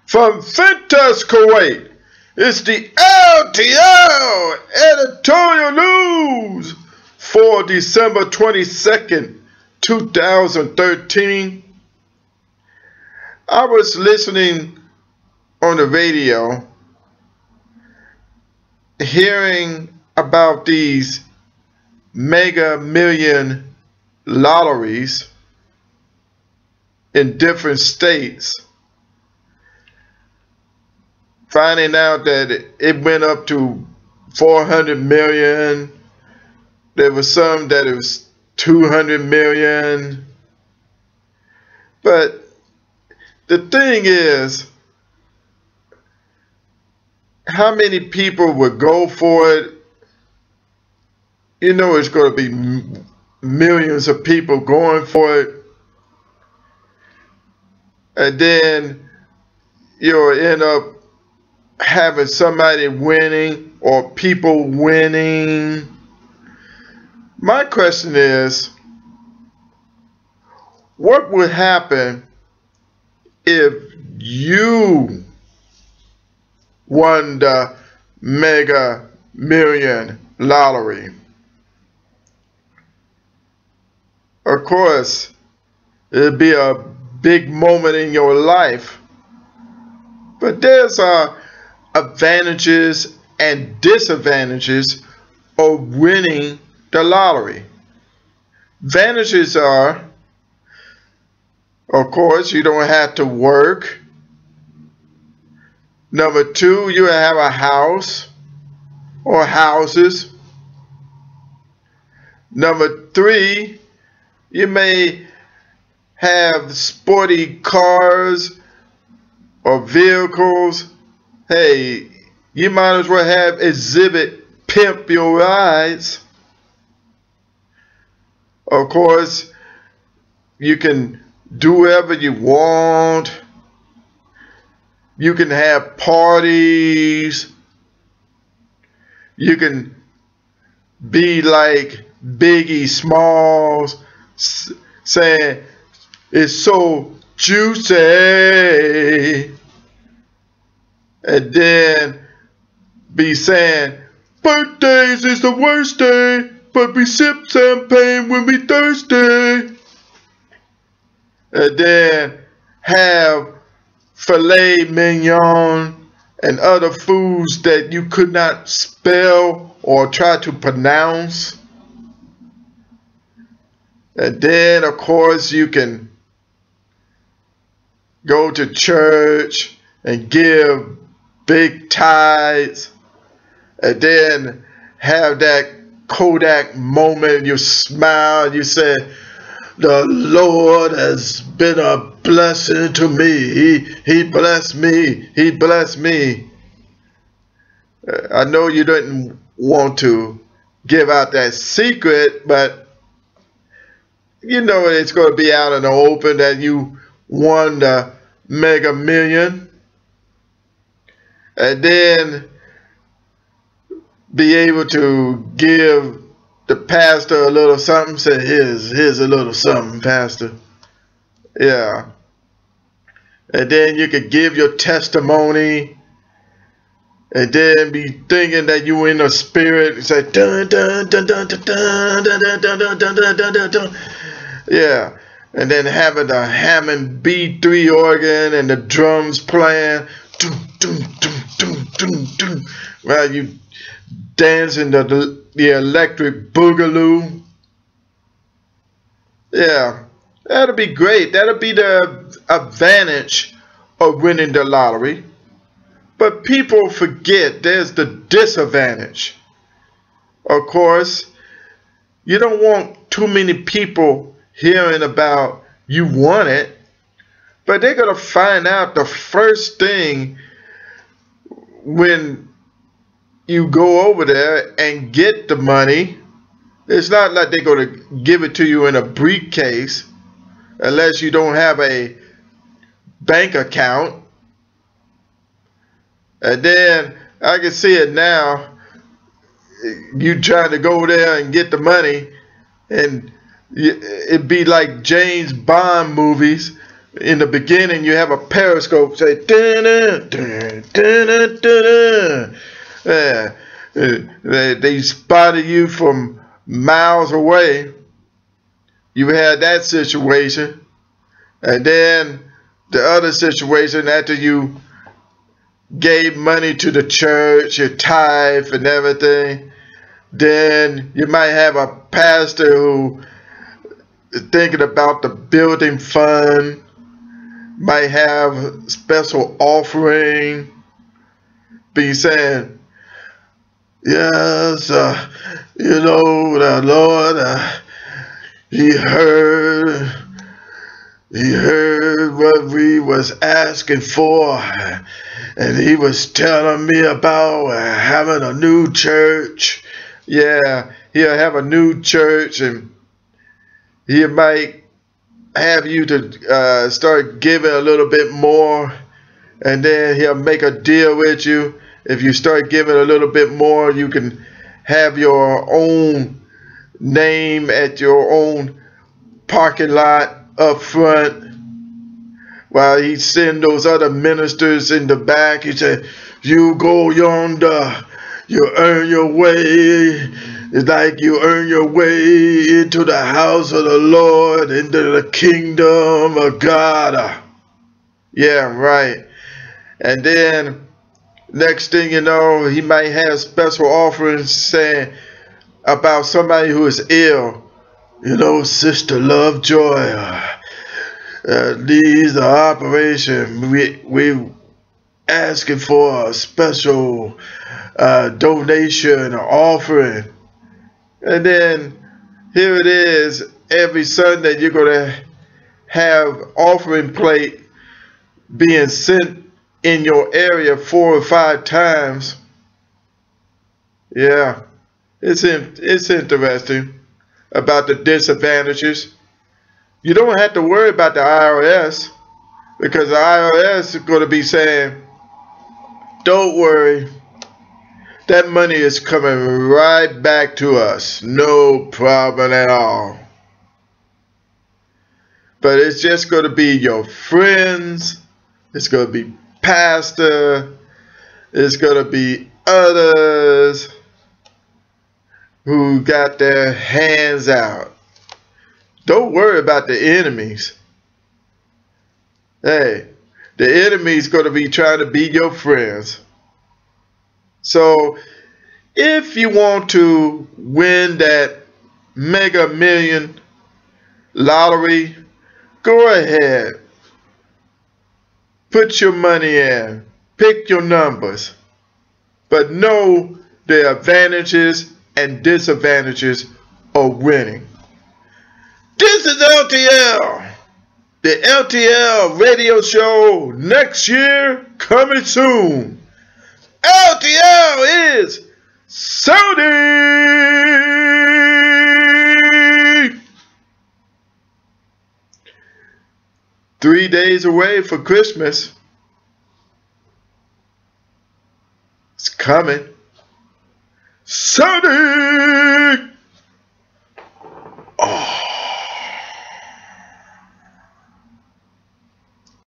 From Fintas, Kuwait, it's the LTL Editorial News for December 22nd, 2013. I was listening on the radio, hearing about these MegaMillion lotteries in different states, finding out that it went up to 400 million. There was some that it was 200 million. But the thing is, how many people would go for it? You know it's going to be millions of people going for it. And then you'll end up having somebody winning or people winning. My question is, what would happen if you won the MegaMillion lottery? Of course, it'd be a big moment in your life, but there's advantages and disadvantages of winning the lottery. Advantages are, of course, you don't have to work. Number two, you have a house or houses. Number three, you may have sporty cars or vehicles. Hey, you might as well have exhibit pimp your rides. Of course, you can do whatever you want. You can have parties. You can be like Biggie Smalls, saying it's so juicy, and then be saying birthdays is the worst day, but we sip champagne when we thirsty, and then have filet mignon and other foods that you could not spell or try to pronounce. And then, of course, you can go to church and give big tithes, and then have that Kodak moment. You smile, you say, the Lord has been a blessing to me. He blessed me. He blessed me. I know you didn't want to give out that secret, but you know it's going to be out in the open that you won the MegaMillion. And then be able to give the pastor a little something. Say, here's a little something, pastor. Yeah. And then you could give your testimony. And then be thinking that you in the spirit. Say, dun dun dun dun dun dun dun dun dun dun dun dun dun. Yeah, and then having the Hammond B3 organ and the drums playing, while you dancing the electric boogaloo. Yeah, that'll be great. That'll be the advantage of winning the lottery. But people forget there's the disadvantage. Of course, you don't want too many people hearing about you won it, but they're going to find out the first thing when you go over there and get the money. It's not like they're going to give it to you in a briefcase unless you don't have a bank account. And then I can see it now, you trying to go there and get the money, and it'd be like James Bond movies in the beginning, you have a periscope say, dun, dun, dun, dun, dun. Yeah. They spotted you from miles away. You had that situation. And then the other situation, after you gave money to the church, your tithe and everything, then you might have a pastor who is thinking about the building fund, might have special offering, be saying, yes, the Lord, he heard what we was asking for, and he was telling me about having a new church. Yeah, he'll have a new church, and he might have you to start giving a little bit more, and then he'll make a deal with you. If you start giving a little bit more, you can have your own name at your own parking lot up front, while he send those other ministers in the back. He said, you go yonder, you earn your way. It's like you earn your way into the house of the Lord, into the kingdom of God. Yeah, right. And then next thing you know, he might have special offerings saying about somebody who is ill. Sister Lovejoy, needs an operation. We asking for a special donation or offering. And then here it is, every Sunday you're going to have offering plate being sent in your area 4 or 5 times. Yeah, it's interesting about the disadvantages. You don't have to worry about the IRS, because the IRS is going to be saying, don't worry, that money is coming right back to us. No problem at all. But it's just going to be your friends. It's going to be pastor. It's going to be others who got their hands out. Don't worry about the enemies. Hey, the enemy's going to be trying to be your friends. So if you want to win that MegaMillion lottery, go ahead. Put your money in. Pick your numbers. But know the advantages and disadvantages of winning. This is LTL. The LTL radio show next year, coming soon. LTL is Saudi. 3 days away for Christmas. It's coming. Saudi.